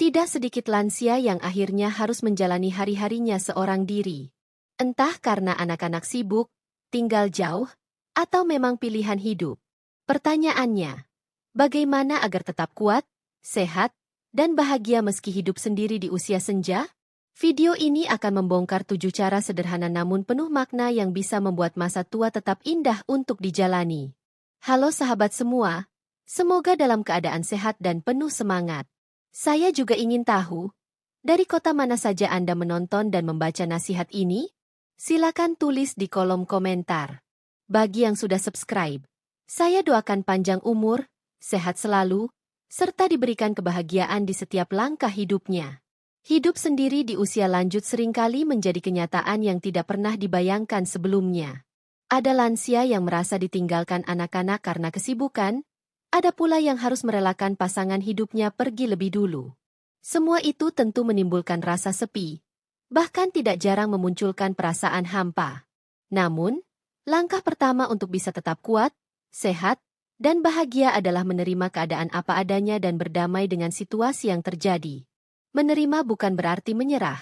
Tidak sedikit lansia yang akhirnya harus menjalani hari-harinya seorang diri. Entah karena anak-anak sibuk, tinggal jauh, atau memang pilihan hidup. Pertanyaannya, bagaimana agar tetap kuat, sehat, dan bahagia meski hidup sendiri di usia senja? Video ini akan membongkar 7 cara sederhana namun penuh makna yang bisa membuat masa tua tetap indah untuk dijalani. Halo sahabat semua, semoga dalam keadaan sehat dan penuh semangat. Saya juga ingin tahu, dari kota mana saja Anda menonton dan membaca nasihat ini? Silakan tulis di kolom komentar. Bagi yang sudah subscribe, saya doakan panjang umur, sehat selalu, serta diberikan kebahagiaan di setiap langkah hidupnya. Hidup sendiri di usia lanjut seringkali menjadi kenyataan yang tidak pernah dibayangkan sebelumnya. Ada lansia yang merasa ditinggalkan anak-anak karena kesibukan, ada pula yang harus merelakan pasangan hidupnya pergi lebih dulu. Semua itu tentu menimbulkan rasa sepi, bahkan tidak jarang memunculkan perasaan hampa. Namun, langkah pertama untuk bisa tetap kuat, sehat, dan bahagia adalah menerima keadaan apa adanya dan berdamai dengan situasi yang terjadi. Menerima bukan berarti menyerah,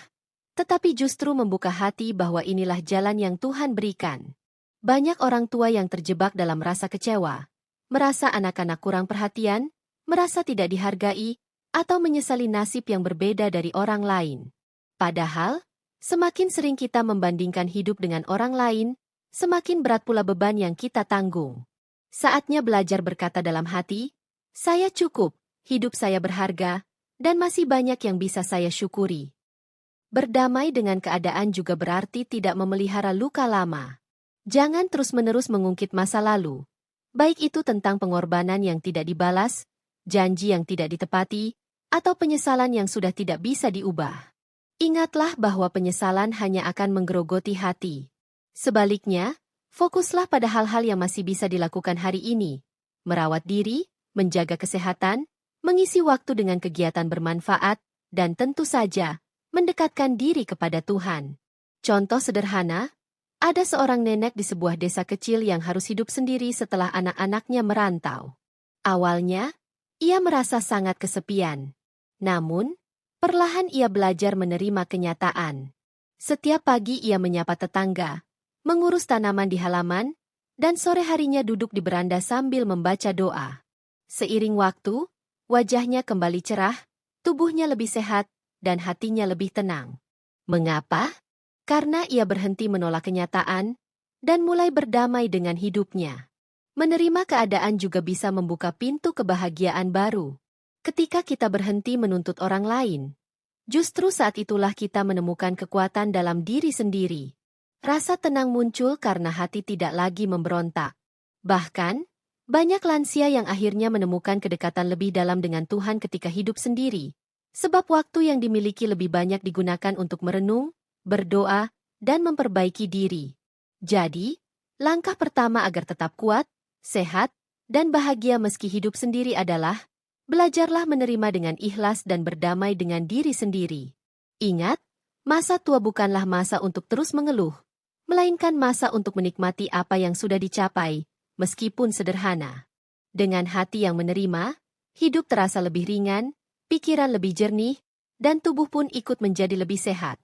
tetapi justru membuka hati bahwa inilah jalan yang Tuhan berikan. Banyak orang tua yang terjebak dalam rasa kecewa, merasa anak-anak kurang perhatian, merasa tidak dihargai, atau menyesali nasib yang berbeda dari orang lain. Padahal, semakin sering kita membandingkan hidup dengan orang lain, semakin berat pula beban yang kita tanggung. Saatnya belajar berkata dalam hati, saya cukup, hidup saya berharga, dan masih banyak yang bisa saya syukuri. Berdamai dengan keadaan juga berarti tidak memelihara luka lama. Jangan terus-menerus mengungkit masa lalu. Baik itu tentang pengorbanan yang tidak dibalas, janji yang tidak ditepati, atau penyesalan yang sudah tidak bisa diubah. Ingatlah bahwa penyesalan hanya akan menggerogoti hati. Sebaliknya, fokuslah pada hal-hal yang masih bisa dilakukan hari ini. Merawat diri, menjaga kesehatan, mengisi waktu dengan kegiatan bermanfaat, dan tentu saja, mendekatkan diri kepada Tuhan. Contoh sederhana, ada seorang nenek di sebuah desa kecil yang harus hidup sendiri setelah anak-anaknya merantau. Awalnya, ia merasa sangat kesepian. Namun, perlahan ia belajar menerima kenyataan. Setiap pagi ia menyapa tetangga, mengurus tanaman di halaman, dan sore harinya duduk di beranda sambil membaca doa. Seiring waktu, wajahnya kembali cerah, tubuhnya lebih sehat, dan hatinya lebih tenang. Mengapa? Karena ia berhenti menolak kenyataan dan mulai berdamai dengan hidupnya. Menerima keadaan juga bisa membuka pintu kebahagiaan baru. Ketika kita berhenti menuntut orang lain, justru saat itulah kita menemukan kekuatan dalam diri sendiri. Rasa tenang muncul karena hati tidak lagi memberontak. Bahkan, banyak lansia yang akhirnya menemukan kedekatan lebih dalam dengan Tuhan ketika hidup sendiri, sebab waktu yang dimiliki lebih banyak digunakan untuk merenung, berdoa, dan memperbaiki diri. Jadi, langkah pertama agar tetap kuat, sehat, dan bahagia meski hidup sendiri adalah, belajarlah menerima dengan ikhlas dan berdamai dengan diri sendiri. Ingat, masa tua bukanlah masa untuk terus mengeluh, melainkan masa untuk menikmati apa yang sudah dicapai, meskipun sederhana. Dengan hati yang menerima, hidup terasa lebih ringan, pikiran lebih jernih, dan tubuh pun ikut menjadi lebih sehat.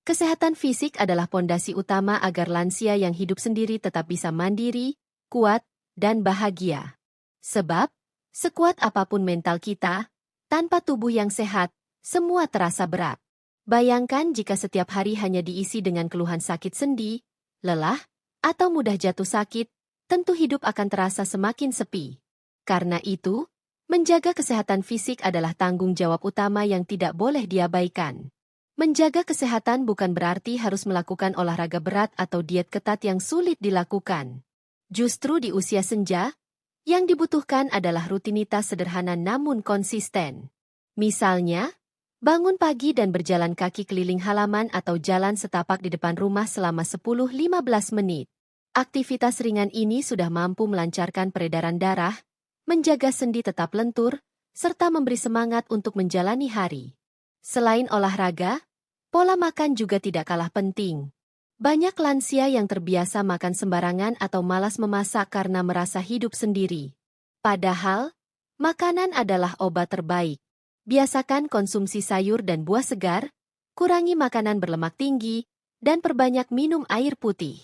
Kesehatan fisik adalah pondasi utama agar lansia yang hidup sendiri tetap bisa mandiri, kuat, dan bahagia. Sebab, sekuat apapun mental kita, tanpa tubuh yang sehat, semua terasa berat. Bayangkan jika setiap hari hanya diisi dengan keluhan sakit sendi, lelah, atau mudah jatuh sakit, tentu hidup akan terasa semakin sepi. Karena itu, menjaga kesehatan fisik adalah tanggung jawab utama yang tidak boleh diabaikan. Menjaga kesehatan bukan berarti harus melakukan olahraga berat atau diet ketat yang sulit dilakukan. Justru di usia senja, yang dibutuhkan adalah rutinitas sederhana namun konsisten. Misalnya, bangun pagi dan berjalan kaki keliling halaman atau jalan setapak di depan rumah selama 10-15 menit. Aktivitas ringan ini sudah mampu melancarkan peredaran darah, menjaga sendi tetap lentur, serta memberi semangat untuk menjalani hari. Selain olahraga, pola makan juga tidak kalah penting. Banyak lansia yang terbiasa makan sembarangan atau malas memasak karena merasa hidup sendiri. Padahal, makanan adalah obat terbaik. Biasakan konsumsi sayur dan buah segar, kurangi makanan berlemak tinggi, dan perbanyak minum air putih.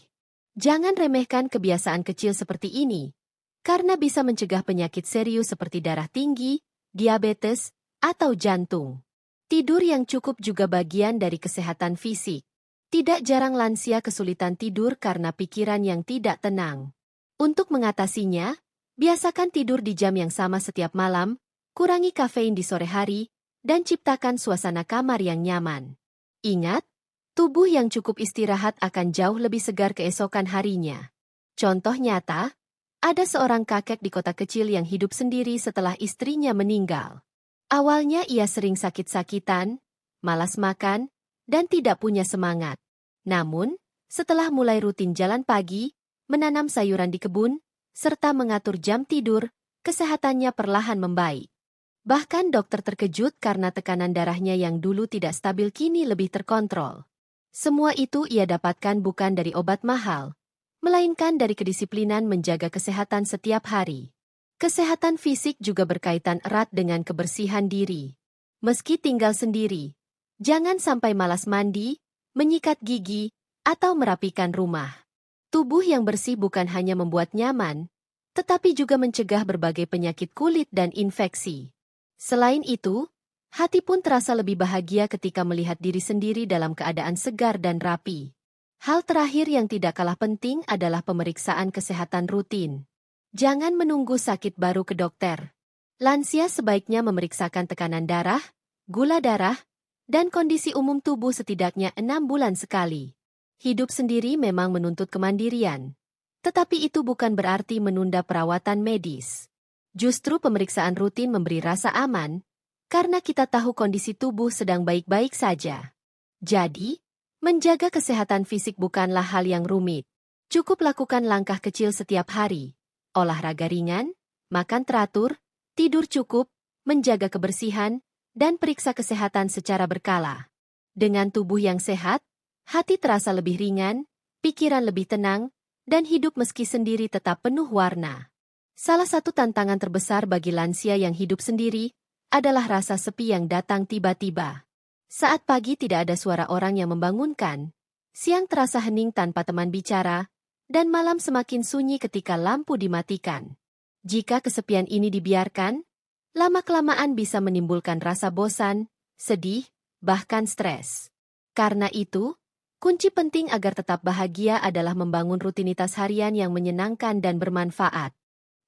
Jangan remehkan kebiasaan kecil seperti ini, karena bisa mencegah penyakit serius seperti darah tinggi, diabetes, atau jantung. Tidur yang cukup juga bagian dari kesehatan fisik. Tidak jarang lansia kesulitan tidur karena pikiran yang tidak tenang. Untuk mengatasinya, biasakan tidur di jam yang sama setiap malam, kurangi kafein di sore hari, dan ciptakan suasana kamar yang nyaman. Ingat, tubuh yang cukup istirahat akan jauh lebih segar keesokan harinya. Contoh nyata, ada seorang kakek di kota kecil yang hidup sendiri setelah istrinya meninggal. Awalnya ia sering sakit-sakitan, malas makan, dan tidak punya semangat. Namun, setelah mulai rutin jalan pagi, menanam sayuran di kebun, serta mengatur jam tidur, kesehatannya perlahan membaik. Bahkan dokter terkejut karena tekanan darahnya yang dulu tidak stabil kini lebih terkontrol. Semua itu ia dapatkan bukan dari obat mahal, melainkan dari kedisiplinan menjaga kesehatan setiap hari. Kesehatan fisik juga berkaitan erat dengan kebersihan diri. Meski tinggal sendiri, jangan sampai malas mandi, menyikat gigi, atau merapikan rumah. Tubuh yang bersih bukan hanya membuat nyaman, tetapi juga mencegah berbagai penyakit kulit dan infeksi. Selain itu, hati pun terasa lebih bahagia ketika melihat diri sendiri dalam keadaan segar dan rapi. Hal terakhir yang tidak kalah penting adalah pemeriksaan kesehatan rutin. Jangan menunggu sakit baru ke dokter. Lansia sebaiknya memeriksakan tekanan darah, gula darah, dan kondisi umum tubuh setidaknya 6 bulan sekali. Hidup sendiri memang menuntut kemandirian, tetapi itu bukan berarti menunda perawatan medis. Justru pemeriksaan rutin memberi rasa aman, karena kita tahu kondisi tubuh sedang baik-baik saja. Jadi, menjaga kesehatan fisik bukanlah hal yang rumit. Cukup lakukan langkah kecil setiap hari. Olahraga ringan, makan teratur, tidur cukup, menjaga kebersihan, dan periksa kesehatan secara berkala. Dengan tubuh yang sehat, hati terasa lebih ringan, pikiran lebih tenang, dan hidup meski sendiri tetap penuh warna. Salah satu tantangan terbesar bagi lansia yang hidup sendiri adalah rasa sepi yang datang tiba-tiba. Saat pagi tidak ada suara orang yang membangunkan, siang terasa hening tanpa teman bicara, dan malam semakin sunyi ketika lampu dimatikan. Jika kesepian ini dibiarkan, lama-kelamaan bisa menimbulkan rasa bosan, sedih, bahkan stres. Karena itu, kunci penting agar tetap bahagia adalah membangun rutinitas harian yang menyenangkan dan bermanfaat.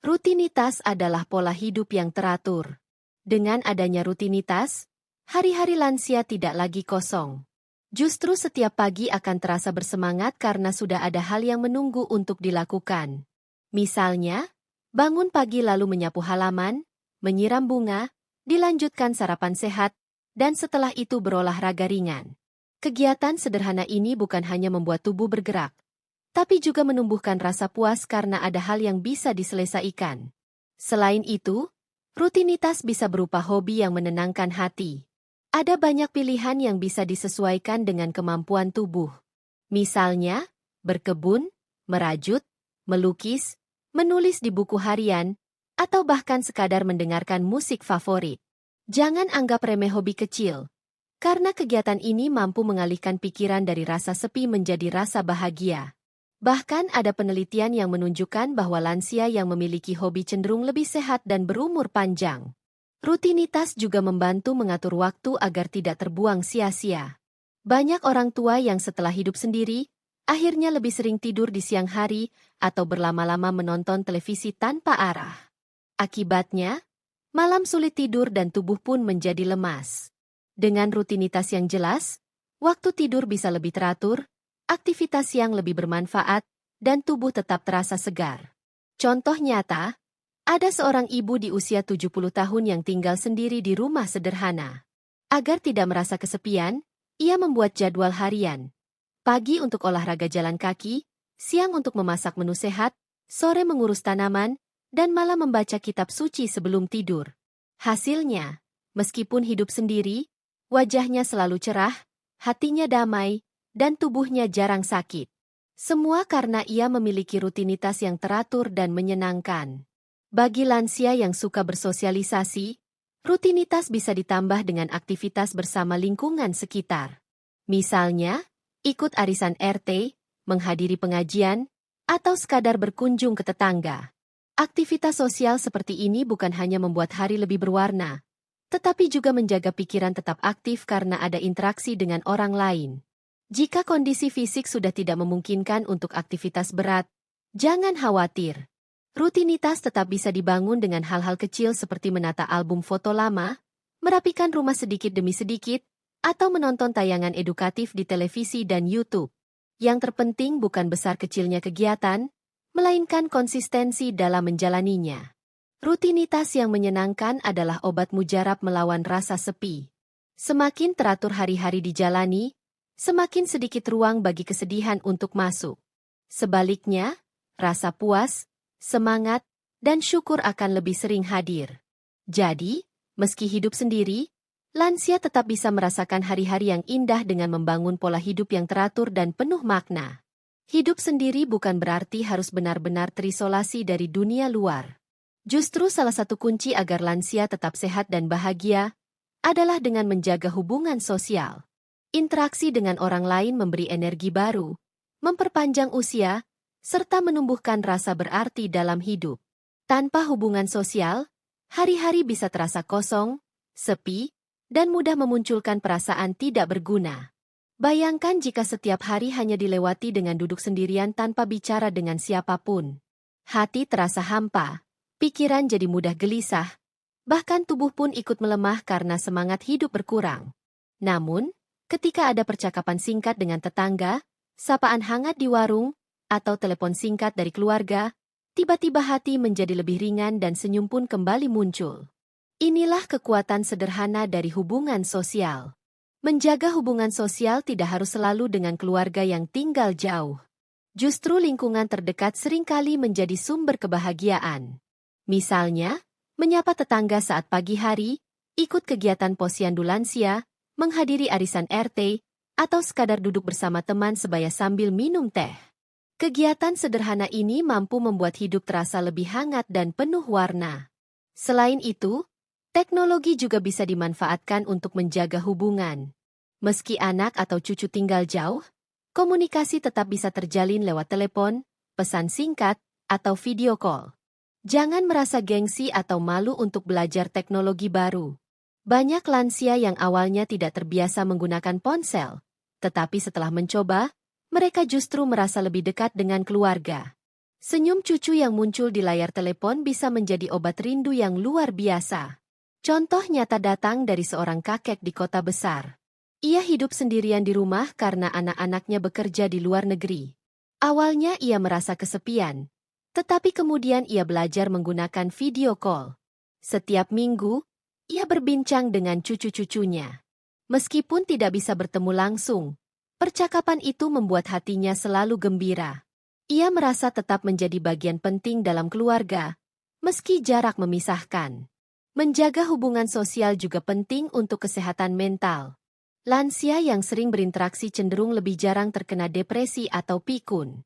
Rutinitas adalah pola hidup yang teratur. Dengan adanya rutinitas, hari-hari lansia tidak lagi kosong. Justru setiap pagi akan terasa bersemangat karena sudah ada hal yang menunggu untuk dilakukan. Misalnya, bangun pagi lalu menyapu halaman, menyiram bunga, dilanjutkan sarapan sehat, dan setelah itu berolahraga ringan. Kegiatan sederhana ini bukan hanya membuat tubuh bergerak, tapi juga menumbuhkan rasa puas karena ada hal yang bisa diselesaikan. Selain itu, rutinitas bisa berupa hobi yang menenangkan hati. Ada banyak pilihan yang bisa disesuaikan dengan kemampuan tubuh. Misalnya, berkebun, merajut, melukis, menulis di buku harian, atau bahkan sekadar mendengarkan musik favorit. Jangan anggap remeh hobi kecil, karena kegiatan ini mampu mengalihkan pikiran dari rasa sepi menjadi rasa bahagia. Bahkan ada penelitian yang menunjukkan bahwa lansia yang memiliki hobi cenderung lebih sehat dan berumur panjang. Rutinitas juga membantu mengatur waktu agar tidak terbuang sia-sia. Banyak orang tua yang setelah hidup sendiri, akhirnya lebih sering tidur di siang hari atau berlama-lama menonton televisi tanpa arah. Akibatnya, malam sulit tidur dan tubuh pun menjadi lemas. Dengan rutinitas yang jelas, waktu tidur bisa lebih teratur, aktivitas yang lebih bermanfaat, dan tubuh tetap terasa segar. Contoh nyata, ada seorang ibu di usia 70 tahun yang tinggal sendiri di rumah sederhana. Agar tidak merasa kesepian, ia membuat jadwal harian. Pagi untuk olahraga jalan kaki, siang untuk memasak menu sehat, sore mengurus tanaman, dan malam membaca kitab suci sebelum tidur. Hasilnya, meskipun hidup sendiri, wajahnya selalu cerah, hatinya damai, dan tubuhnya jarang sakit. Semua karena ia memiliki rutinitas yang teratur dan menyenangkan. Bagi lansia yang suka bersosialisasi, Rutinitas bisa ditambah dengan aktivitas bersama lingkungan sekitar. Misalnya, ikut arisan RT, menghadiri pengajian, atau sekadar berkunjung ke tetangga. Aktivitas sosial seperti ini bukan hanya membuat hari lebih berwarna, tetapi juga menjaga pikiran tetap aktif karena ada interaksi dengan orang lain. Jika kondisi fisik sudah tidak memungkinkan untuk aktivitas berat, jangan khawatir. Rutinitas tetap bisa dibangun dengan hal-hal kecil seperti menata album foto lama, merapikan rumah sedikit demi sedikit, atau menonton tayangan edukatif di televisi dan YouTube. Yang terpenting bukan besar kecilnya kegiatan, melainkan konsistensi dalam menjalaninya. Rutinitas yang menyenangkan adalah obat mujarab melawan rasa sepi. Semakin teratur hari-hari dijalani, semakin sedikit ruang bagi kesedihan untuk masuk. Sebaliknya, rasa puas, semangat, dan syukur akan lebih sering hadir. Jadi, meski hidup sendiri, lansia tetap bisa merasakan hari-hari yang indah dengan membangun pola hidup yang teratur dan penuh makna. Hidup sendiri bukan berarti harus benar-benar terisolasi dari dunia luar. Justru salah satu kunci agar lansia tetap sehat dan bahagia adalah dengan menjaga hubungan sosial. Interaksi dengan orang lain memberi energi baru, memperpanjang usia, serta menumbuhkan rasa berarti dalam hidup. Tanpa hubungan sosial, hari-hari bisa terasa kosong, sepi, dan mudah memunculkan perasaan tidak berguna. Bayangkan jika setiap hari hanya dilewati dengan duduk sendirian tanpa bicara dengan siapapun. Hati terasa hampa, pikiran jadi mudah gelisah, bahkan tubuh pun ikut melemah karena semangat hidup berkurang. Namun, ketika ada percakapan singkat dengan tetangga, sapaan hangat di warung, atau telepon singkat dari keluarga, tiba-tiba hati menjadi lebih ringan dan senyum pun kembali muncul. Inilah kekuatan sederhana dari hubungan sosial. Menjaga hubungan sosial tidak harus selalu dengan keluarga yang tinggal jauh. Justru lingkungan terdekat seringkali menjadi sumber kebahagiaan. Misalnya, menyapa tetangga saat pagi hari, ikut kegiatan posyandu lansia, menghadiri arisan RT, atau sekadar duduk bersama teman sebaya sambil minum teh. Kegiatan sederhana ini mampu membuat hidup terasa lebih hangat dan penuh warna. Selain itu, teknologi juga bisa dimanfaatkan untuk menjaga hubungan. Meski anak atau cucu tinggal jauh, komunikasi tetap bisa terjalin lewat telepon, pesan singkat, atau video call. Jangan merasa gengsi atau malu untuk belajar teknologi baru. Banyak lansia yang awalnya tidak terbiasa menggunakan ponsel, tetapi setelah mencoba, mereka justru merasa lebih dekat dengan keluarga. Senyum cucu yang muncul di layar telepon bisa menjadi obat rindu yang luar biasa. Contoh nyata datang dari seorang kakek di kota besar. Ia hidup sendirian di rumah karena anak-anaknya bekerja di luar negeri. Awalnya ia merasa kesepian, tetapi kemudian ia belajar menggunakan video call. Setiap minggu, ia berbincang dengan cucu-cucunya. Meskipun tidak bisa bertemu langsung, percakapan itu membuat hatinya selalu gembira. Ia merasa tetap menjadi bagian penting dalam keluarga, meski jarak memisahkan. Menjaga hubungan sosial juga penting untuk kesehatan mental. Lansia yang sering berinteraksi cenderung lebih jarang terkena depresi atau pikun.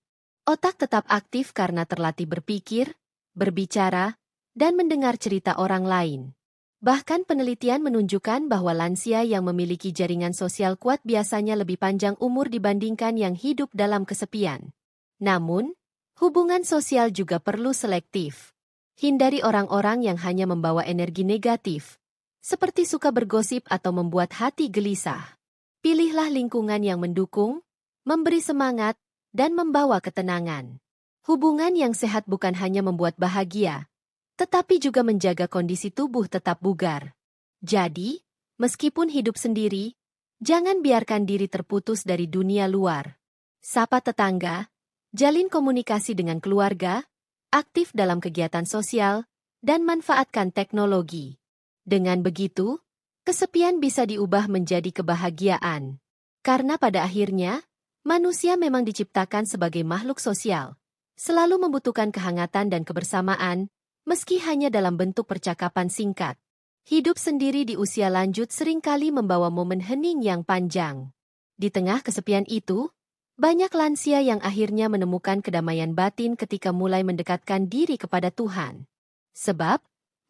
Otak tetap aktif karena terlatih berpikir, berbicara, dan mendengar cerita orang lain. Bahkan penelitian menunjukkan bahwa lansia yang memiliki jaringan sosial kuat biasanya lebih panjang umur dibandingkan yang hidup dalam kesepian. Namun, hubungan sosial juga perlu selektif. Hindari orang-orang yang hanya membawa energi negatif, seperti suka bergosip atau membuat hati gelisah. Pilihlah lingkungan yang mendukung, memberi semangat, dan membawa ketenangan. Hubungan yang sehat bukan hanya membuat bahagia, tetapi juga menjaga kondisi tubuh tetap bugar. Jadi, meskipun hidup sendiri, jangan biarkan diri terputus dari dunia luar. Sapa tetangga, jalin komunikasi dengan keluarga, aktif dalam kegiatan sosial, dan manfaatkan teknologi. Dengan begitu, kesepian bisa diubah menjadi kebahagiaan. Karena pada akhirnya, manusia memang diciptakan sebagai makhluk sosial, selalu membutuhkan kehangatan dan kebersamaan, meski hanya dalam bentuk percakapan singkat. Hidup sendiri di usia lanjut seringkali membawa momen hening yang panjang. Di tengah kesepian itu, banyak lansia yang akhirnya menemukan kedamaian batin ketika mulai mendekatkan diri kepada Tuhan. Sebab,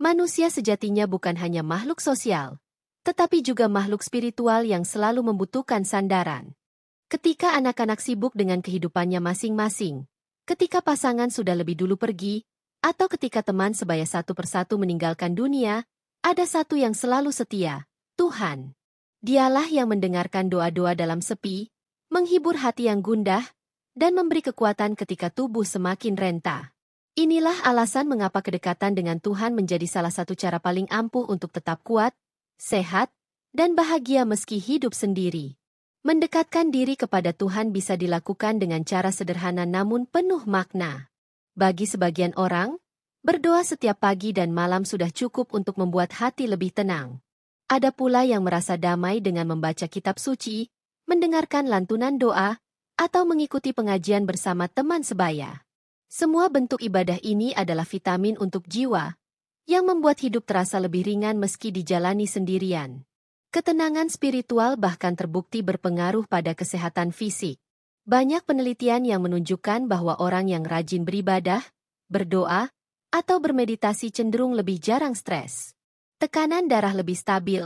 Manusia sejatinya bukan hanya makhluk sosial, tetapi juga makhluk spiritual yang selalu membutuhkan sandaran. Ketika anak-anak sibuk dengan kehidupannya masing-masing, ketika pasangan sudah lebih dulu pergi, atau ketika teman sebaya satu persatu meninggalkan dunia, ada satu yang selalu setia, Tuhan. Dialah yang mendengarkan doa-doa dalam sepi, menghibur hati yang gundah, dan memberi kekuatan ketika tubuh semakin renta. Inilah alasan mengapa kedekatan dengan Tuhan menjadi salah satu cara paling ampuh untuk tetap kuat, sehat, dan bahagia meski hidup sendiri. Mendekatkan diri kepada Tuhan bisa dilakukan dengan cara sederhana namun penuh makna. Bagi sebagian orang, berdoa setiap pagi dan malam sudah cukup untuk membuat hati lebih tenang. Ada pula yang merasa damai dengan membaca kitab suci, mendengarkan lantunan doa, atau mengikuti pengajian bersama teman sebaya. Semua bentuk ibadah ini adalah vitamin untuk jiwa, yang membuat hidup terasa lebih ringan meski dijalani sendirian. Ketenangan spiritual bahkan terbukti berpengaruh pada kesehatan fisik. Banyak penelitian yang menunjukkan bahwa orang yang rajin beribadah, berdoa, atau bermeditasi cenderung lebih jarang stres. Tekanan darah lebih stabil,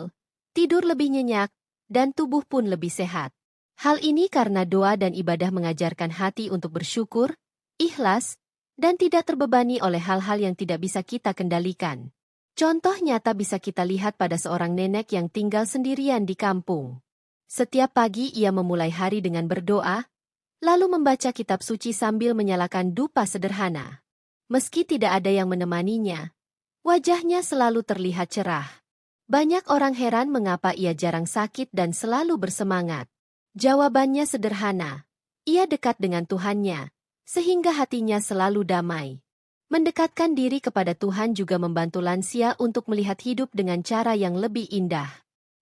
tidur lebih nyenyak, dan tubuh pun lebih sehat. Hal ini karena doa dan ibadah mengajarkan hati untuk bersyukur, ikhlas, dan tidak terbebani oleh hal-hal yang tidak bisa kita kendalikan. Contoh nyata bisa kita lihat pada seorang nenek yang tinggal sendirian di kampung. Setiap pagi ia memulai hari dengan berdoa, lalu membaca kitab suci sambil menyalakan dupa sederhana. Meski tidak ada yang menemaninya, wajahnya selalu terlihat cerah. Banyak orang heran mengapa ia jarang sakit dan selalu bersemangat. Jawabannya sederhana, ia dekat dengan Tuhannya, sehingga hatinya selalu damai. Mendekatkan diri kepada Tuhan juga membantu lansia untuk melihat hidup dengan cara yang lebih indah.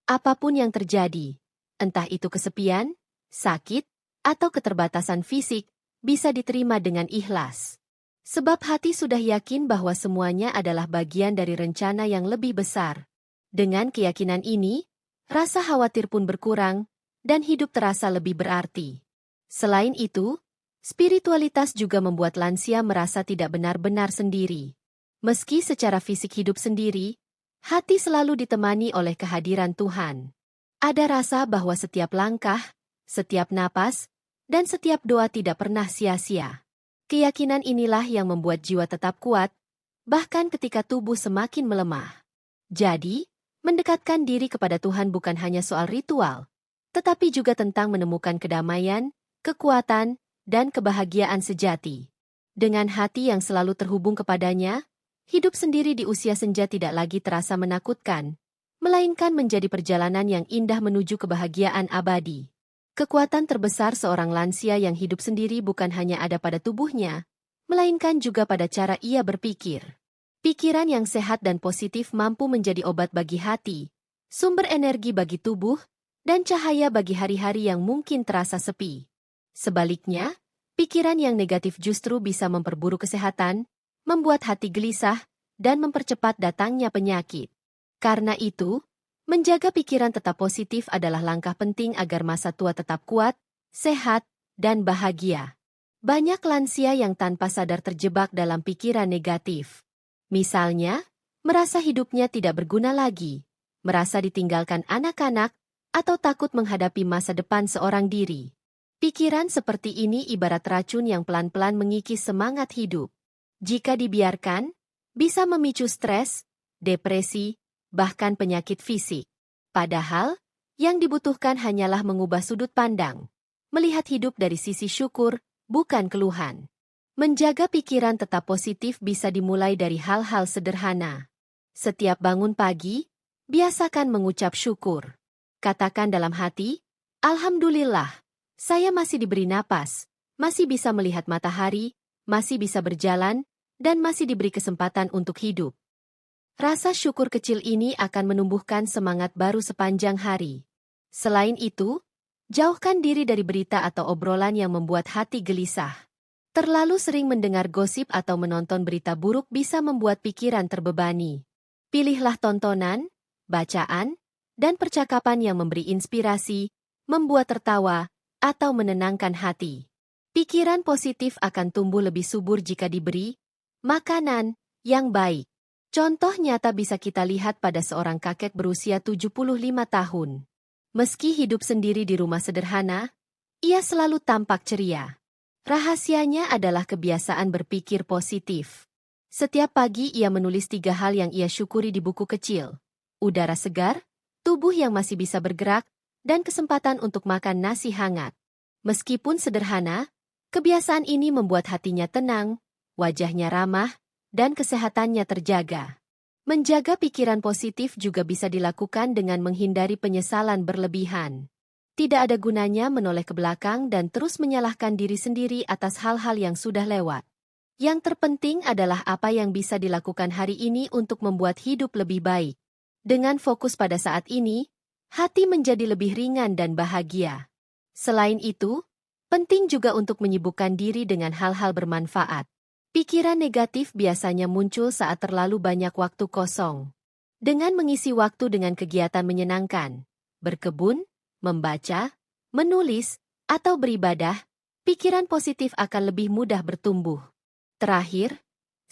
Apapun yang terjadi, entah itu kesepian, sakit, atau keterbatasan fisik, bisa diterima dengan ikhlas. Sebab hati sudah yakin bahwa semuanya adalah bagian dari rencana yang lebih besar. Dengan keyakinan ini, rasa khawatir pun berkurang, dan hidup terasa lebih berarti. Selain itu, spiritualitas juga membuat lansia merasa tidak benar-benar sendiri. Meski secara fisik hidup sendiri, hati selalu ditemani oleh kehadiran Tuhan. Ada rasa bahwa setiap langkah, setiap napas, dan setiap doa tidak pernah sia-sia. Keyakinan inilah yang membuat jiwa tetap kuat, bahkan ketika tubuh semakin melemah. Jadi, mendekatkan diri kepada Tuhan bukan hanya soal ritual, tetapi juga tentang menemukan kedamaian, kekuatan, dan kebahagiaan sejati. Dengan hati yang selalu terhubung kepadanya, hidup sendiri di usia senja tidak lagi terasa menakutkan, melainkan menjadi perjalanan yang indah menuju kebahagiaan abadi. Kekuatan terbesar seorang lansia yang hidup sendiri bukan hanya ada pada tubuhnya, melainkan juga pada cara ia berpikir. Pikiran yang sehat dan positif mampu menjadi obat bagi hati, sumber energi bagi tubuh, dan cahaya bagi hari-hari yang mungkin terasa sepi. Sebaliknya, pikiran yang negatif justru bisa memperburuk kesehatan, membuat hati gelisah, dan mempercepat datangnya penyakit. Karena itu, menjaga pikiran tetap positif adalah langkah penting agar masa tua tetap kuat, sehat, dan bahagia. Banyak lansia yang tanpa sadar terjebak dalam pikiran negatif. Misalnya, merasa hidupnya tidak berguna lagi, merasa ditinggalkan anak-anak, atau takut menghadapi masa depan seorang diri. Pikiran seperti ini ibarat racun yang pelan-pelan mengikis semangat hidup. Jika dibiarkan, bisa memicu stres, depresi, bahkan penyakit fisik. Padahal, yang dibutuhkan hanyalah mengubah sudut pandang, melihat hidup dari sisi syukur, bukan keluhan. Menjaga pikiran tetap positif bisa dimulai dari hal-hal sederhana. Setiap bangun pagi, biasakan mengucap syukur. Katakan dalam hati, Alhamdulillah. Saya masih diberi napas, masih bisa melihat matahari, masih bisa berjalan, dan masih diberi kesempatan untuk hidup. Rasa syukur kecil ini akan menumbuhkan semangat baru sepanjang hari. Selain itu, jauhkan diri dari berita atau obrolan yang membuat hati gelisah. Terlalu sering mendengar gosip atau menonton berita buruk bisa membuat pikiran terbebani. Pilihlah tontonan, bacaan, dan percakapan yang memberi inspirasi, membuat tertawa, atau menenangkan hati. Pikiran positif akan tumbuh lebih subur jika diberi makanan yang baik. Contoh nyata bisa kita lihat pada seorang kakek berusia 75 tahun. Meski hidup sendiri di rumah sederhana, ia selalu tampak ceria. Rahasianya adalah kebiasaan berpikir positif. Setiap pagi ia menulis 3 hal yang ia syukuri di buku kecil. Udara segar, tubuh yang masih bisa bergerak, dan kesempatan untuk makan nasi hangat. Meskipun sederhana, kebiasaan ini membuat hatinya tenang, wajahnya ramah, dan kesehatannya terjaga. Menjaga pikiran positif juga bisa dilakukan dengan menghindari penyesalan berlebihan. Tidak ada gunanya menoleh ke belakang dan terus menyalahkan diri sendiri atas hal-hal yang sudah lewat. Yang terpenting adalah apa yang bisa dilakukan hari ini untuk membuat hidup lebih baik. Dengan fokus pada saat ini, hati menjadi lebih ringan dan bahagia. Selain itu, penting juga untuk menyibukkan diri dengan hal-hal bermanfaat. Pikiran negatif biasanya muncul saat terlalu banyak waktu kosong. Dengan mengisi waktu dengan kegiatan menyenangkan, berkebun, membaca, menulis, atau beribadah, pikiran positif akan lebih mudah bertumbuh. Terakhir,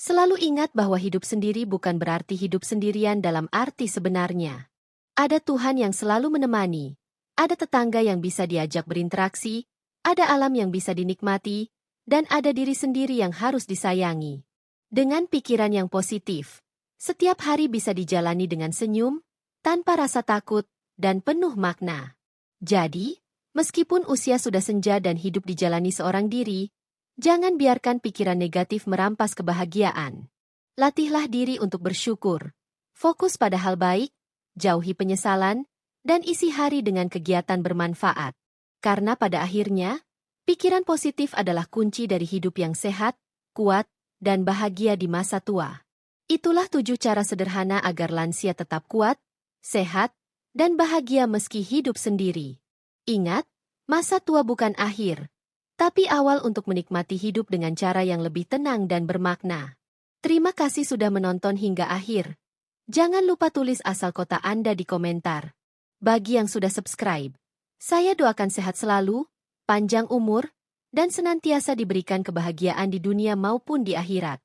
selalu ingat bahwa hidup sendiri bukan berarti hidup sendirian dalam arti sebenarnya. Ada Tuhan yang selalu menemani, ada tetangga yang bisa diajak berinteraksi, ada alam yang bisa dinikmati, dan ada diri sendiri yang harus disayangi. Dengan pikiran yang positif, setiap hari bisa dijalani dengan senyum, tanpa rasa takut, dan penuh makna. Jadi, meskipun usia sudah senja dan hidup dijalani seorang diri, jangan biarkan pikiran negatif merampas kebahagiaan. Latihlah diri untuk bersyukur, fokus pada hal baik, jauhi penyesalan, dan isi hari dengan kegiatan bermanfaat. Karena pada akhirnya, pikiran positif adalah kunci dari hidup yang sehat, kuat, dan bahagia di masa tua. Itulah 7 cara sederhana agar lansia tetap kuat, sehat, dan bahagia meski hidup sendiri. Ingat, masa tua bukan akhir, tapi awal untuk menikmati hidup dengan cara yang lebih tenang dan bermakna. Terima kasih sudah menonton hingga akhir. Jangan lupa tulis asal kota Anda di komentar. Bagi yang sudah subscribe, saya doakan sehat selalu, panjang umur, dan senantiasa diberikan kebahagiaan di dunia maupun di akhirat.